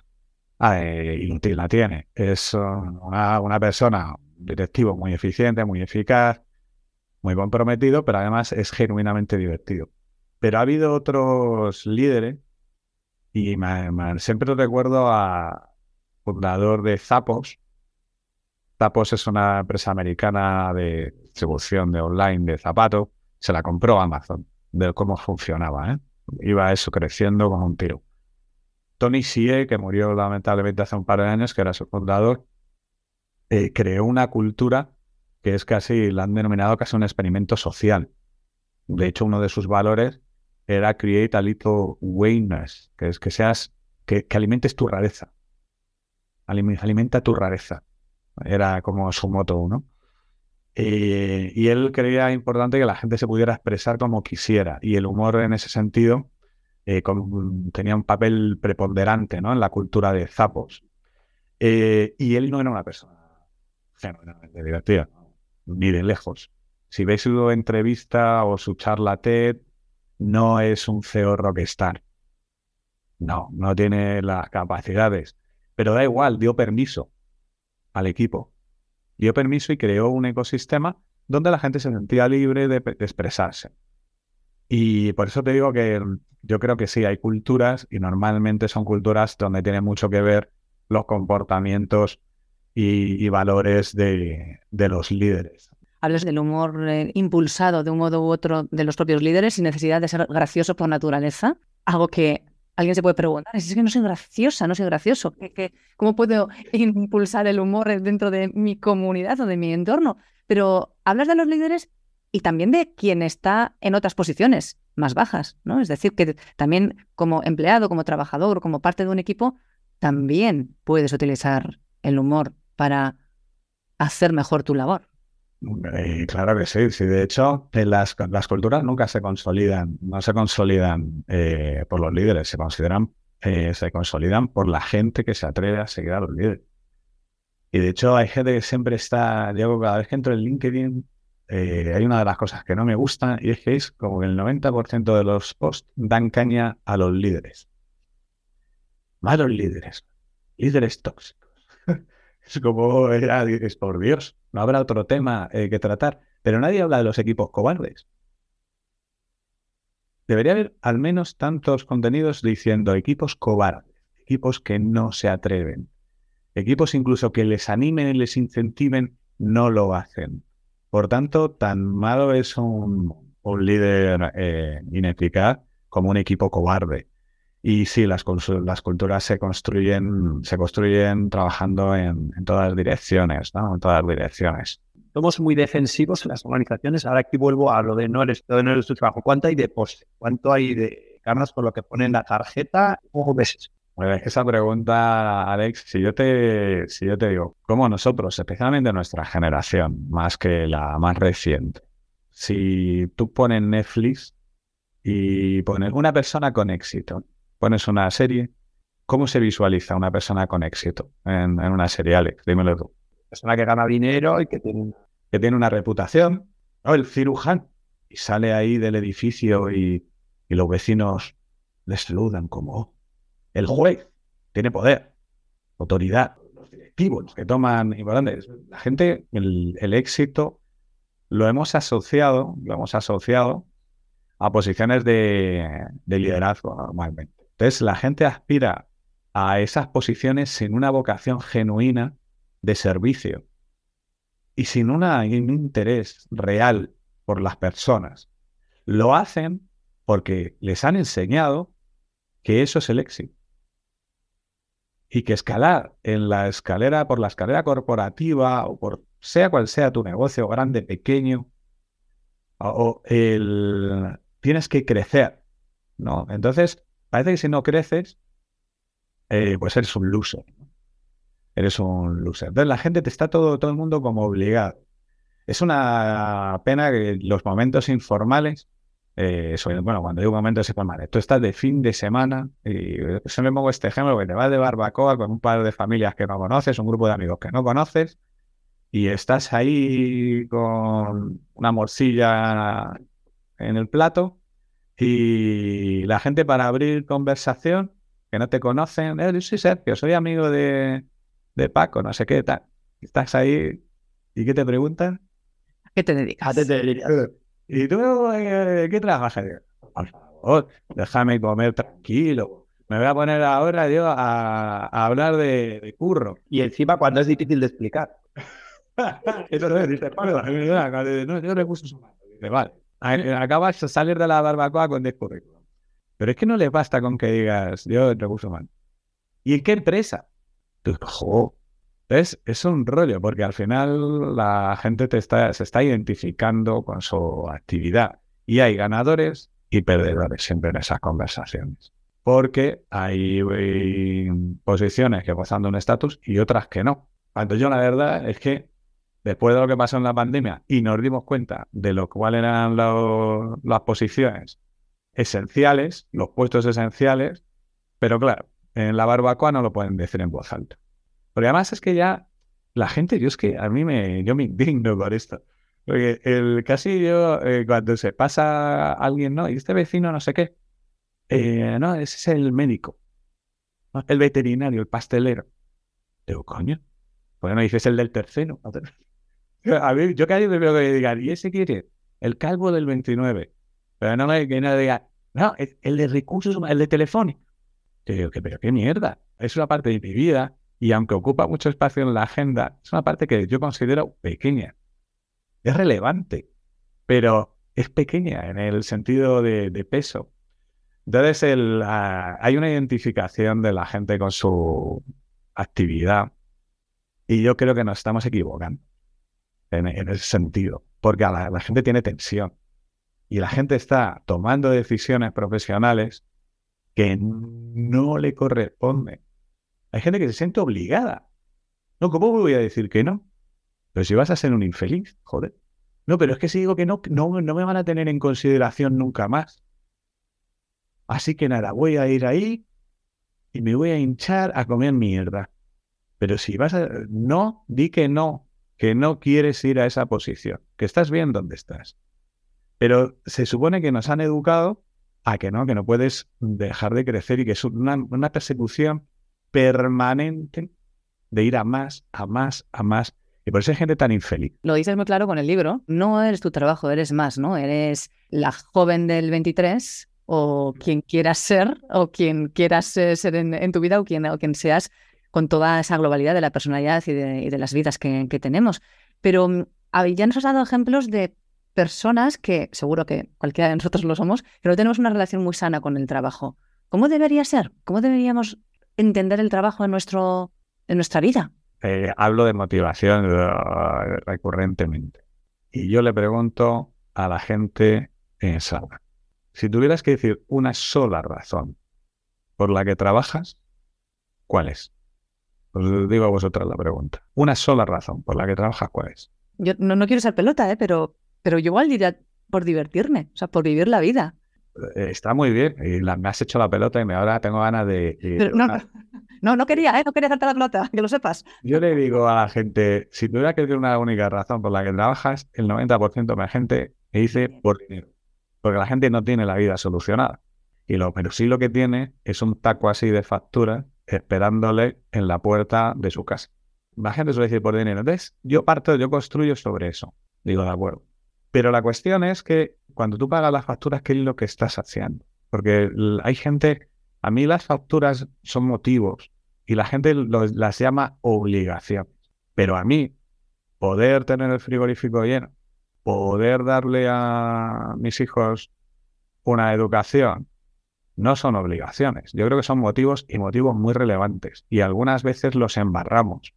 y la tiene. Es una persona, un directivo muy eficiente, muy eficaz, muy comprometido, pero además es genuinamente divertido. Pero ha habido otros líderes y siempre recuerdo a fundador de Zappos. Zappos es una empresa americana de distribución de online de zapatos. Se la compró Amazon, de cómo funcionaba, ¿eh? Iba eso creciendo como un tiro. Tony Xie, que murió lamentablemente hace un par de años, que era su fundador, creó una cultura que es casi, la han denominado casi un experimento social. De hecho, uno de sus valores era create a little weirdness, que es que alimentes tu rareza. Alimenta tu rareza. Era como su moto, ¿no? Y él creía importante que la gente se pudiera expresar como quisiera. Y el humor en ese sentido tenía un papel preponderante, ¿no?, en la cultura de Zappos. Y él no era una persona genuinamente divertida, ni de lejos. Si veis su entrevista o su charla TED, no es un CEO rockstar. No tiene las capacidades. Pero da igual, dio permiso al equipo. Dio permiso y creó un ecosistema donde la gente se sentía libre de expresarse. Y por eso te digo que yo creo que sí, hay culturas y normalmente son culturas donde tiene mucho que ver los comportamientos y valores de los líderes. Hablas del humor impulsado de un modo u otro de los propios líderes sin necesidad de ser gracioso por naturaleza. Algo que alguien se puede preguntar, es que no soy graciosa, no soy gracioso. ¿Cómo puedo impulsar el humor dentro de mi comunidad o de mi entorno? Pero hablas de los líderes y también de quien está en otras posiciones más bajas, ¿no? Es decir, que también como empleado, como trabajador, como parte de un equipo, también puedes utilizar el humor para hacer mejor tu labor. Claro que sí. Sí, de hecho, las culturas nunca se consolidan, no se consolidan por los líderes, se consolidan por la gente que se atreve a seguir a los líderes. Y de hecho, hay gente que siempre está, digo, cada vez que entro en LinkedIn, hay una de las cosas que no me gusta y es que es como que el 90% de los posts dan caña a los líderes. Malos líderes tóxicos. Es como, dices, por Dios, no habrá otro tema que tratar. Pero nadie habla de los equipos cobardes. debería haber al menos tantos contenidos diciendo equipos cobardes, equipos que no se atreven, equipos incluso que les animen y les incentiven, no lo hacen. Por tanto, tan malo es un líder ineficaz como un equipo cobarde. Y sí, las culturas se construyen trabajando en todas direcciones, ¿no? En todas direcciones. Somos muy defensivos en las organizaciones. Ahora aquí vuelvo a lo de no eres tu trabajo. ¿Cuánto hay de poste? ¿Cuánto hay de ganas por lo que pone en la tarjeta? ¿Cómo ves eso? Pues esa pregunta, Alex, si yo te digo, como nosotros, especialmente nuestra generación, más que la más reciente, si tú pones Netflix y pones una persona con éxito, pones una serie, ¿cómo se visualiza una persona con éxito en una serie, Alex? Dímelo tú. Persona que gana dinero y que tiene una reputación, ¿no? El cirujano, y sale ahí del edificio y los vecinos les saludan como el juez, tiene poder, autoridad, los directivos, los que toman importantes. La gente, el éxito lo hemos asociado a posiciones de liderazgo normalmente. Entonces, la gente aspira a esas posiciones sin una vocación genuina de servicio y sin un interés real por las personas. Lo hacen porque les han enseñado que eso es el éxito. Y que escalar por la escalera corporativa o por sea cual sea tu negocio, grande, pequeño, tienes que crecer, ¿no? Entonces, parece que si no creces, pues eres un loser, ¿no? Eres un loser. Entonces, la gente te está todo el mundo como obligado. Es una pena que los momentos informales, cuando digo momentos informales, tú estás de fin de semana y siempre pongo este ejemplo que te vas de barbacoa con un par de familias que no conoces, un grupo de amigos que no conoces y estás ahí con una morcilla en el plato y la gente para abrir conversación, que no te conocen, yo soy Sergio, soy amigo de Paco, no sé qué, tal. Estás ahí y ¿qué te preguntan? ¿A qué te dedicas? ¿Y tú qué trabajas? Por favor, déjame comer tranquilo. Me voy a poner ahora yo a hablar de curro. Y encima cuando es difícil de explicar. Eso no es, dice, no, yo recursos humanos. Dice, vale, acabas de salir de la barbacoa con 10 currículums. Pero es que no les basta con que digas, yo recursos humanos. ¿Y en qué empresa? Tú, entonces, es un rollo, porque al final la gente se está identificando con su actividad. Y hay ganadores y perdedores siempre en esas conversaciones. Porque hay posiciones que gozan de un estatus y otras que no. Cuando yo la verdad es que después de lo que pasó en la pandemia y nos dimos cuenta de lo cuáles eran las posiciones esenciales, los puestos esenciales, pero claro, en la barbacoa no lo pueden decir en voz alta. Porque además es que ya la gente, yo me indigno por esto. Porque cuando se pasa alguien, ¿no? Y este vecino no sé qué, no, ese es el médico, ¿no? El veterinario, el pastelero. Digo, coño, ¿por qué no dices el del tercero? A ver, yo casi me veo que digan, ¿y ese quiere? El calvo del 29. Pero no que no diga, no, el de recursos, el de Telefónica. Yo digo, pero qué mierda, es una parte de mi vida. Y aunque ocupa mucho espacio en la agenda, es una parte que yo considero pequeña. Es relevante, pero es pequeña en el sentido de peso. Entonces, hay una identificación de la gente con su actividad y yo creo que nos estamos equivocando en ese sentido, porque la gente tiene tensión y la gente está tomando decisiones profesionales que no le corresponden. Hay gente que se siente obligada. No, ¿cómo voy a decir que no? Pero si vas a ser un infeliz, joder. No, pero es que si digo que no me van a tener en consideración nunca más. Así que nada, voy a ir ahí y me voy a hinchar a comer mierda. Pero si di que no quieres ir a esa posición, que estás bien donde estás. Pero se supone que nos han educado a que no puedes dejar de crecer y que es una persecución permanente de ir a más, a más, a más. Y por eso hay gente tan infeliz. Lo dices muy claro con el libro. No eres tu trabajo, eres más, ¿no? Eres la joven del 23 o quien quieras ser o quien quieras ser en tu vida o quien seas con toda esa globalidad de la personalidad y de las vidas que tenemos. Pero ya nos has dado ejemplos de personas que, seguro que cualquiera de nosotros lo somos, que no tenemos una relación muy sana con el trabajo. ¿Cómo debería ser? ¿Cómo deberíamos entender el trabajo en nuestra vida? Hablo de motivación recurrentemente. Y yo le pregunto a la gente en sala, si tuvieras que decir una sola razón por la que trabajas, ¿cuál es? Os digo a vosotras la pregunta. Una sola razón por la que trabajas, ¿cuál es? Yo no quiero ser pelota, pero yo igual diría por divertirme, o sea, por vivir la vida. Está muy bien. Y me has hecho la pelota y ahora tengo ganas de... Pero no quería hacerte la pelota, que lo sepas. Yo le digo a la gente, si tuviera que decir una única razón por la que trabajas, el 90% de la gente me dice por dinero. Porque la gente no tiene la vida solucionada. Pero sí lo que tiene es un taco así de facturas esperándole en la puerta de su casa. La gente suele decir por dinero. Entonces, yo construyo sobre eso. Digo, de acuerdo. Pero la cuestión es que cuando tú pagas las facturas, ¿qué es lo que estás haciendo? Porque hay gente... A mí las facturas son motivos y la gente las llama obligaciones. Pero a mí, poder tener el frigorífico lleno, poder darle a mis hijos una educación, no son obligaciones. Yo creo que son motivos y motivos muy relevantes. Y algunas veces los embarramos.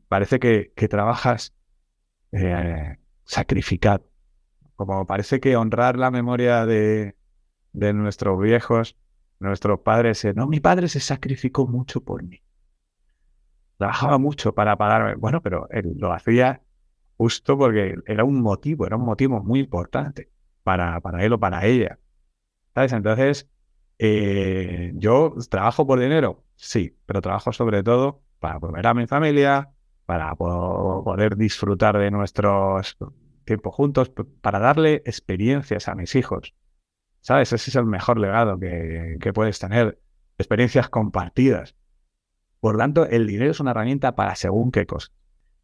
Parece que trabajas sacrificado. Como parece que honrar la memoria de nuestros viejos, nuestros padres. No, mi padre se sacrificó mucho por mí. Trabajaba mucho para pagarme. Bueno, pero él lo hacía justo porque era un motivo muy importante para él o para ella. ¿Sabes? Entonces, yo trabajo por dinero, sí, pero trabajo sobre todo para volver a mi familia, para poder disfrutar de nuestros tiempos juntos, para darle experiencias a mis hijos. ¿Sabes? Ese es el mejor legado que puedes tener. Experiencias compartidas. Por tanto, el dinero es una herramienta para según qué cosa.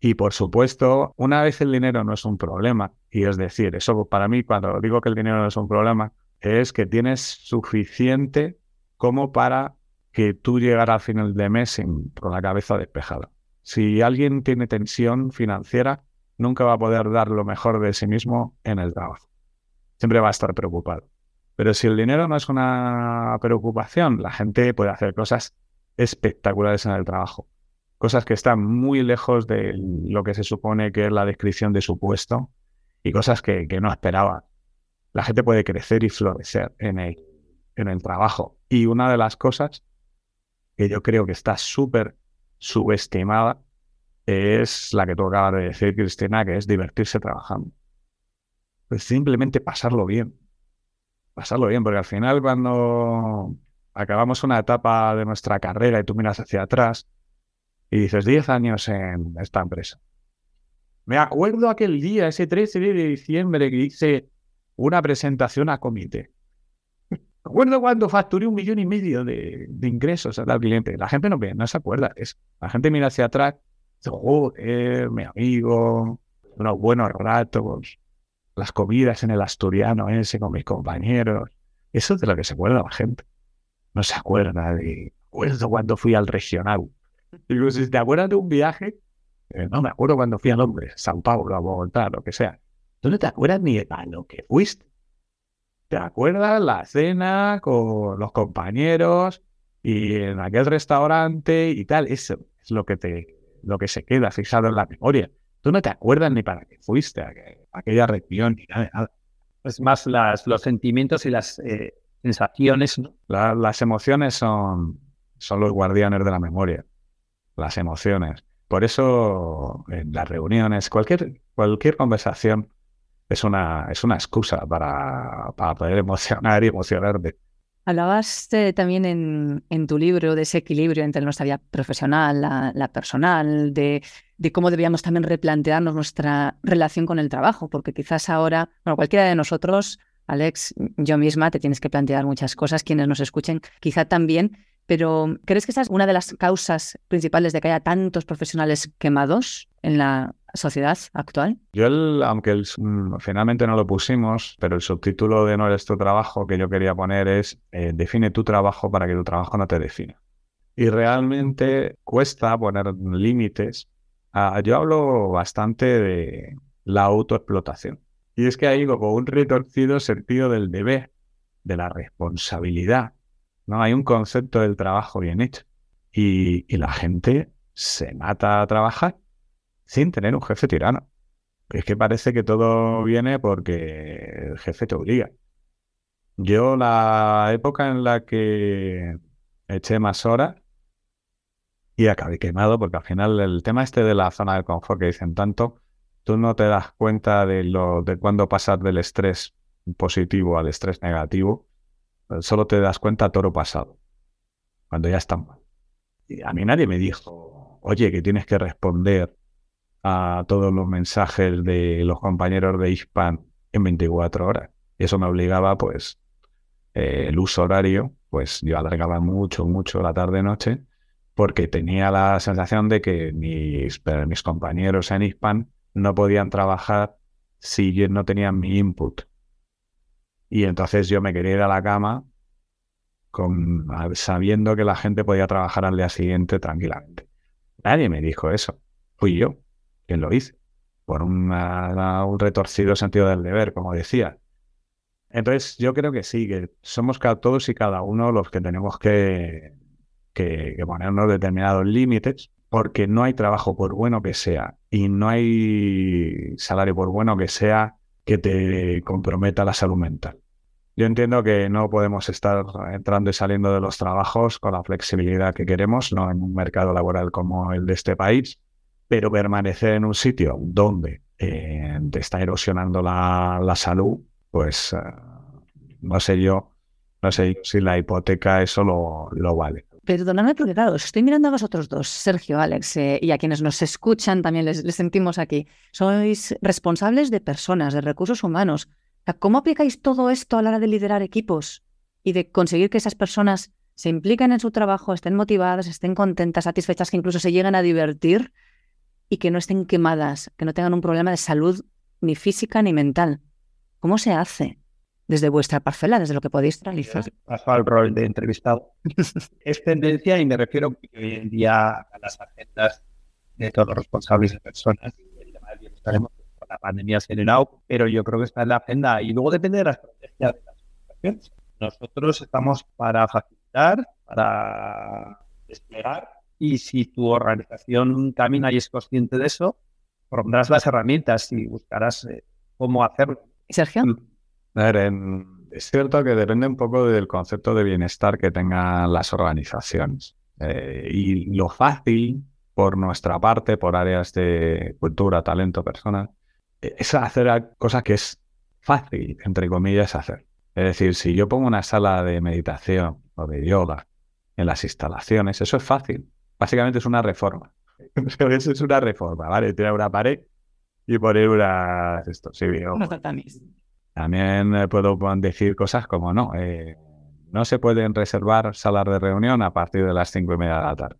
Y por supuesto, una vez el dinero no es un problema, y es decir, eso para mí, cuando digo que el dinero no es un problema, es que tienes suficiente como para que tú llegaras al final de mes con la cabeza despejada. Si alguien tiene tensión financiera, nunca va a poder dar lo mejor de sí mismo en el trabajo. Siempre va a estar preocupado. Pero si el dinero no es una preocupación, la gente puede hacer cosas espectaculares en el trabajo. Cosas que están muy lejos de lo que se supone que es la descripción de su puesto y cosas que no esperaba. La gente puede crecer y florecer en el trabajo. Y una de las cosas que yo creo que está súper subestimada es la que tú acabas de decir, Cristina, que es divertirse trabajando. Pues simplemente pasarlo bien, porque al final cuando acabamos una etapa de nuestra carrera y tú miras hacia atrás y dices 10 años en esta empresa. Me acuerdo aquel día, ese 13 de diciembre, que hice una presentación a comité. Me acuerdo cuando facturé 1,5 millones de ingresos al cliente. La gente no se acuerda de eso. La gente mira hacia atrás y dice, joder, mi amigo, unos buenos ratos, las comidas en el Asturiano ese con mis compañeros. Eso es de lo que se acuerda la gente. No se acuerda de... Acuerdo cuando fui al regional. Digo, si te acuerdas de un viaje, no me acuerdo cuando fui a Londres, San Paulo, a Bogotá, lo que sea. Tú no te acuerdas ni de lo que fuiste. ¿Te acuerdas la cena con los compañeros y en aquel restaurante y tal? Eso es lo que se queda fijado en la memoria. Tú no te acuerdas ni para qué fuiste a aquella reunión ni nada de nada. Es más los sentimientos y las sensaciones, ¿no? Las emociones son los guardianes de la memoria. Las emociones. Por eso en las reuniones, cualquier conversación es una excusa para poder emocionar y emocionarte. Hablabas también en tu libro de ese equilibrio entre nuestra vida profesional, la personal, de cómo debíamos también replantearnos nuestra relación con el trabajo, porque quizás ahora, bueno, cualquiera de nosotros, Alex, yo misma, te tienes que plantear muchas cosas, quienes nos escuchen, quizá también, pero ¿crees que esa es una de las causas principales de que haya tantos profesionales quemados sociedad actual? Yo, aunque finalmente no lo pusimos, pero el subtítulo de No eres tu trabajo que yo quería poner es define tu trabajo para que tu trabajo no te defina. Y realmente cuesta poner límites. Yo hablo bastante de la autoexplotación. Y es que hay como un retorcido sentido del deber, de la responsabilidad, ¿no? Hay un concepto del trabajo bien hecho. Y la gente se mata a trabajar sin tener un jefe tirano. Es que parece que todo viene porque el jefe te obliga. Yo la época en la que eché más horas y acabé quemado, porque al final el tema este de la zona de confort que dicen tanto, tú no te das cuenta de cuándo pasar del estrés positivo al estrés negativo, solo te das cuenta a toro pasado, cuando ya están mal. Y a mí nadie me dijo, oye, que tienes que responder a todos los mensajes de los compañeros de Hispan en 24 horas. Y eso me obligaba, pues, el uso horario, pues yo alargaba mucho la tarde-noche, porque tenía la sensación de que mis compañeros en Hispan no podían trabajar si yo no tenían mi input. Y entonces yo me quería ir a la cama sabiendo que la gente podía trabajar al día siguiente tranquilamente. Nadie me dijo eso. Fui yo quien lo hice, por un retorcido sentido del deber, como decía. Entonces yo creo que sí, que somos todos y cada uno los que tenemos que ponernos determinados límites, porque no hay trabajo por bueno que sea y no hay salario por bueno que sea que te comprometa la salud mental. Yo entiendo que no podemos estar entrando y saliendo de los trabajos con la flexibilidad que queremos, no en un mercado laboral como el de este país, pero permanecer en un sitio donde te está erosionando la salud, pues no sé yo si la hipoteca eso lo vale. Perdóname, porque claro, os estoy mirando a vosotros dos, Sergio, Alex, y a quienes nos escuchan también les sentimos aquí. Sois responsables de personas, de recursos humanos. ¿Cómo aplicáis todo esto a la hora de liderar equipos y de conseguir que esas personas se impliquen en su trabajo, estén motivadas, estén contentas, satisfechas, que incluso se lleguen a divertir y que no estén quemadas, que no tengan un problema de salud ni física ni mental? ¿Cómo se hace desde vuestra parcela, desde lo que podéis realizar? Paso al rol de entrevistado. Es tendencia, y me refiero que hoy en día a las agendas de todos los responsables de personas, el tema del bienestar con la pandemia se ha generado, pero yo creo que está en la agenda y luego depende de la estrategia de las organizaciones. Nosotros estamos para facilitar, para desplegar, y si tu organización camina y es consciente de eso, pondrás las herramientas y buscarás cómo hacerlo. ¿Y Sergio? A ver, es cierto que depende un poco del concepto de bienestar que tengan las organizaciones. Y lo fácil, por nuestra parte, por áreas de cultura, talento, personas, es hacer cosas que es fácil, entre comillas, hacer. Es decir, si yo pongo una sala de meditación o de yoga en las instalaciones, eso es fácil. Básicamente es una reforma. Eso es una reforma, ¿vale? Tirar una pared y poner unos tatamis. También puedo decir cosas como no se pueden reservar salas de reunión a partir de las 5:30 de la tarde.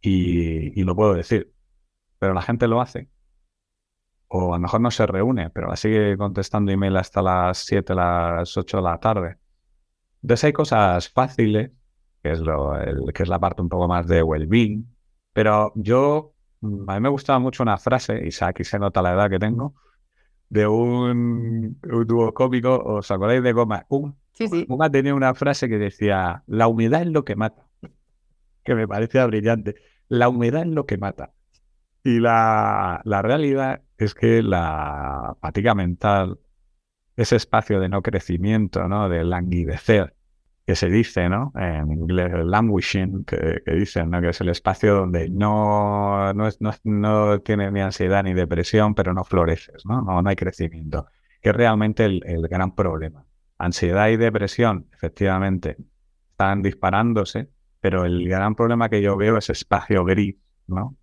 Y lo puedo decir, pero la gente lo hace. O a lo mejor no se reúne, pero la sigue contestando email hasta las 7, las 8 de la tarde. Entonces hay cosas fáciles, que es la parte un poco más de well-being, pero a mí me gustaba mucho una frase, y aquí se nota la edad que tengo, de un dúo cómico. ¿Os acordáis de Goma? Sí. Goma tenía una frase que decía, la humedad es lo que mata, que me parecía brillante. La humedad es lo que mata. Y la realidad es que la fatiga mental, ese espacio de no crecimiento, ¿no? De languidecer, que se dice, ¿no? En inglés, el languishing, que dicen, ¿no? Que es el espacio donde no tienes ni ansiedad ni depresión, pero no floreces, ¿no? No hay crecimiento, que es realmente el gran problema. Ansiedad y depresión, efectivamente, están disparándose, pero el gran problema que yo veo es espacio gris, ¿no?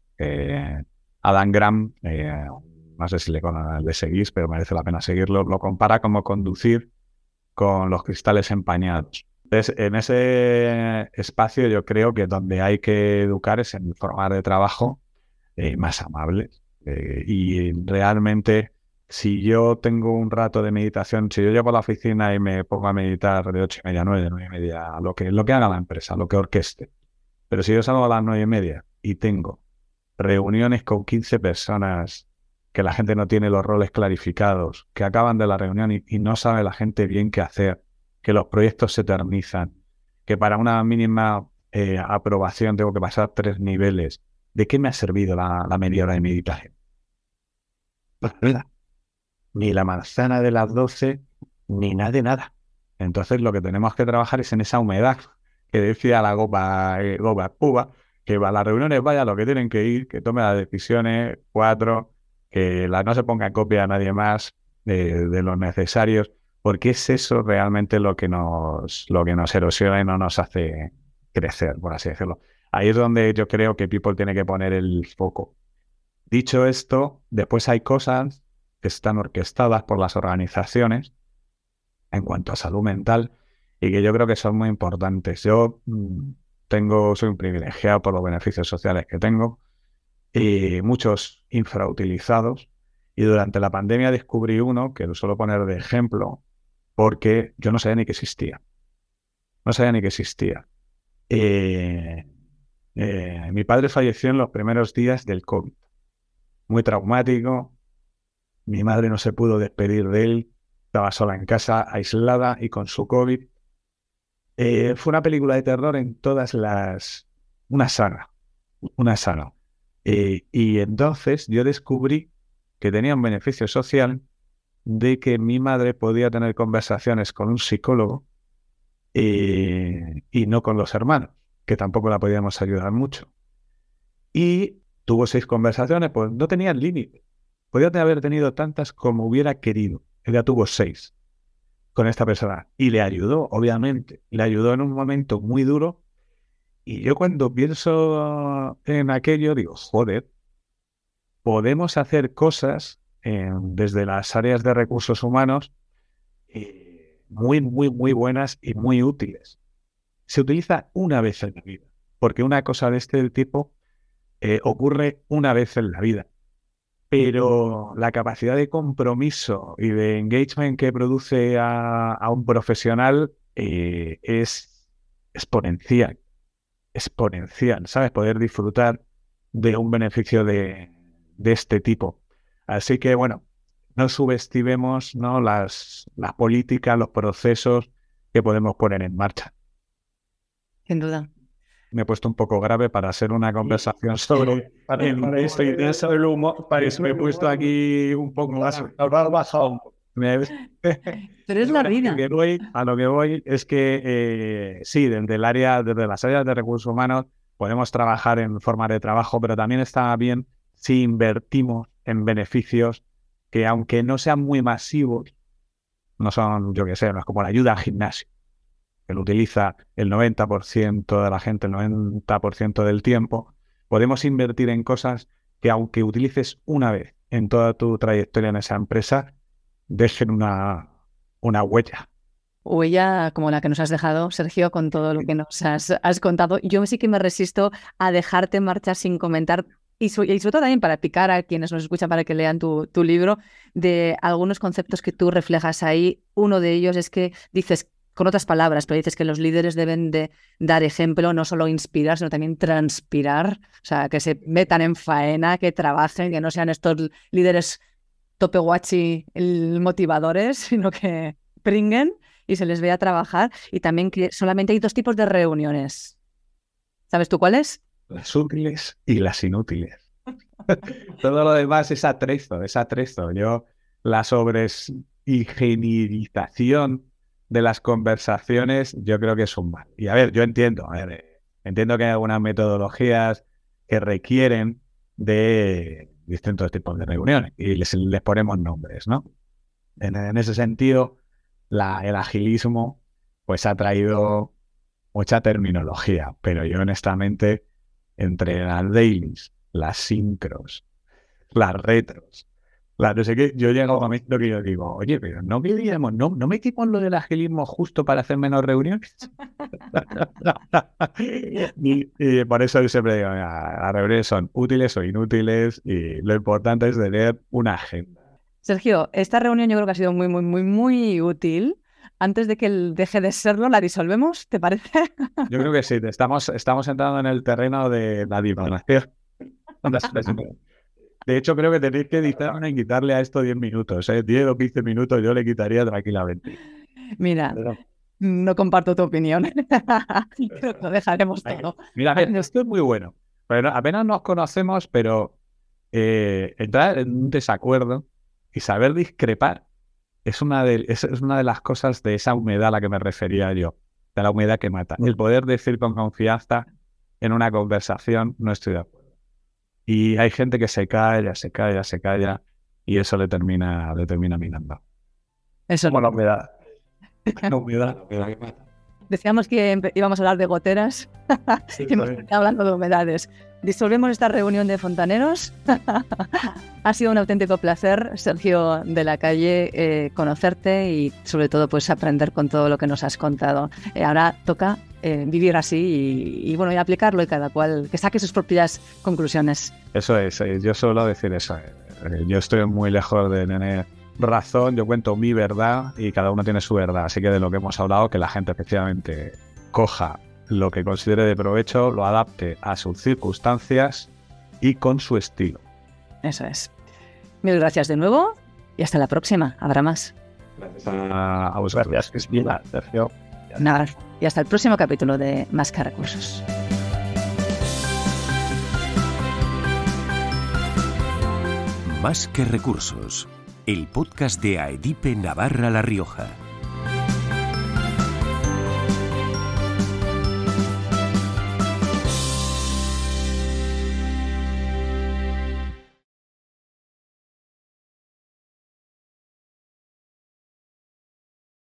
Adam Grant, no sé si le seguís, pero merece la pena seguirlo, lo compara como conducir con los cristales empañados. Entonces, en ese espacio yo creo que donde hay que educar es en formar de trabajo más amables, Y realmente, si yo tengo un rato de meditación, si yo llego a la oficina y me pongo a meditar de 8:30 a 9, de 9:30, lo que haga la empresa, lo que orqueste. Pero si yo salgo a las 9:30 y tengo reuniones con 15 personas, que la gente no tiene los roles clarificados, que acaban de la reunión y no sabe la gente bien qué hacer, que los proyectos se eternizan, que para una mínima aprobación tengo que pasar 3 niveles, ¿de qué me ha servido la media hora de meditación? Pues nada. Ni la manzana de las 12, ni nada de nada. Entonces lo que tenemos que trabajar es en esa humedad que decía la Gopa Cuba, que va a las reuniones, vaya lo que tienen que ir, que tome las decisiones, 4, que no se ponga en copia a nadie más de los necesarios, porque es eso realmente lo que nos erosiona y no nos hace crecer, por así decirlo. Ahí es donde yo creo que People tiene que poner el foco. Dicho esto, después hay cosas que están orquestadas por las organizaciones en cuanto a salud mental y que yo creo que son muy importantes. Yo soy un privilegiado por los beneficios sociales que tengo y muchos infrautilizados, y durante la pandemia descubrí uno que lo suelo poner de ejemplo porque yo no sabía ni que existía. No sabía ni que existía. Mi padre falleció en los primeros días del COVID. Muy traumático. Mi madre no se pudo despedir de él. Estaba sola en casa, aislada y con su COVID. Fue una película de terror en todas las... Una saga. Y entonces yo descubrí que tenía un beneficio social de que mi madre podía tener conversaciones con un psicólogo y no con los hermanos, que tampoco la podíamos ayudar mucho. Y tuvo 6 conversaciones, pues no tenían límite. Podía haber tenido tantas como hubiera querido. Ella tuvo 6 con esta persona y le ayudó, obviamente. Le ayudó en un momento muy duro. Y yo cuando pienso en aquello digo, joder, podemos hacer cosas desde las áreas de recursos humanos muy, muy, muy buenas y muy útiles. Se utiliza una vez en la vida, porque una cosa de este tipo ocurre una vez en la vida. Pero la capacidad de compromiso y de engagement que produce a un profesional es exponencial, ¿sabes? Poder disfrutar de un beneficio de este tipo. Así que, bueno, no subestimemos, ¿no?, las políticas, los procesos que podemos poner en marcha. Sin duda. Me he puesto un poco grave para hacer una conversación sobre el humor. Parece que me he puesto aquí un poco más. Pero es la vida. A lo que voy es que sí, desde las áreas de recursos humanos podemos trabajar en formas de trabajo, pero también está bien si invertimos en beneficios que, aunque no sean muy masivos, no son, yo qué sé, no es como la ayuda al gimnasio, que lo utiliza el 90% de la gente, el 90% del tiempo. Podemos invertir en cosas que, aunque utilices una vez en toda tu trayectoria en esa empresa, dejen una huella. Huella como la que nos has dejado, Sergio, con todo lo que nos has contado. Yo sí que me resisto a dejarte marchar sin comentar, y sobre todo también para picar a quienes nos escuchan para que lean tu libro, de algunos conceptos que tú reflejas ahí. Uno de ellos es que dices, con otras palabras, pero dices que los líderes deben de dar ejemplo, no solo inspirar, sino también transpirar, o sea, que se metan en faena, que trabajen, que no sean estos líderes tope guachi motivadores, sino que pringuen y se les vea trabajar. Y también que solamente hay 2 tipos de reuniones. ¿Sabes tú cuáles? Las útiles y las inútiles. Todo lo demás es atrezo. Yo, la sobreingenierización de las conversaciones, yo creo que es un mal. Y a ver, yo entiendo que hay algunas metodologías que requieren de distintos tipos de reuniones y les ponemos nombres, ¿no? En ese sentido, el agilismo pues ha traído mucha terminología, pero yo honestamente, entre las dailies, las sincros, las retros, Claro, sé que yo llego a un momento que yo digo, oye, pero no metimos lo del agilismo justo para hacer menos reuniones. y por eso yo siempre digo, mira, las reuniones son útiles o inútiles y lo importante es tener una agenda. Sergio, esta reunión yo creo que ha sido muy, muy, muy, muy útil. Antes de que deje de serlo, ¿la disolvemos? ¿Te parece? Yo creo que sí, estamos entrando en el terreno de la divagación. De hecho, creo que tenéis que editarme y quitarle a esto 10 minutos, 10 o 15 minutos yo le quitaría tranquilamente. Mira, no comparto tu opinión. Creo que lo dejaremos todo. Mira, esto es muy bueno. Pero apenas nos conocemos, pero entrar en un desacuerdo y saber discrepar es una de las cosas de esa humedad a la que me refería yo, de la humedad que mata. El poder decir con confianza en una conversación, no estoy de acuerdo. Y hay gente que se calla y eso le termina minando. Eso Como la humedad. La humedad que mata. Decíamos que íbamos a hablar de goteras y hemos estado hablando de humedades. Disolvemos esta reunión de fontaneros. Ha sido un auténtico placer, Sergio de la Calle, conocerte y sobre todo pues aprender con todo lo que nos has contado. Ahora toca vivir así y bueno, y aplicarlo y cada cual que saque sus propias conclusiones. Eso es, yo suelo decir eso. Yo estoy muy lejos de tener razón, yo cuento mi verdad y cada uno tiene su verdad. Así que de lo que hemos hablado, que la gente efectivamente coja lo que considere de provecho, lo adapte a sus circunstancias y con su estilo. Eso es. Mil gracias de nuevo y hasta la próxima. Habrá más. Gracias a vosotros. Gracias, Cristina, Sergio. Nada, y hasta el próximo capítulo de Más que Recursos. Más que Recursos, el podcast de AEDIPE Navarra La Rioja.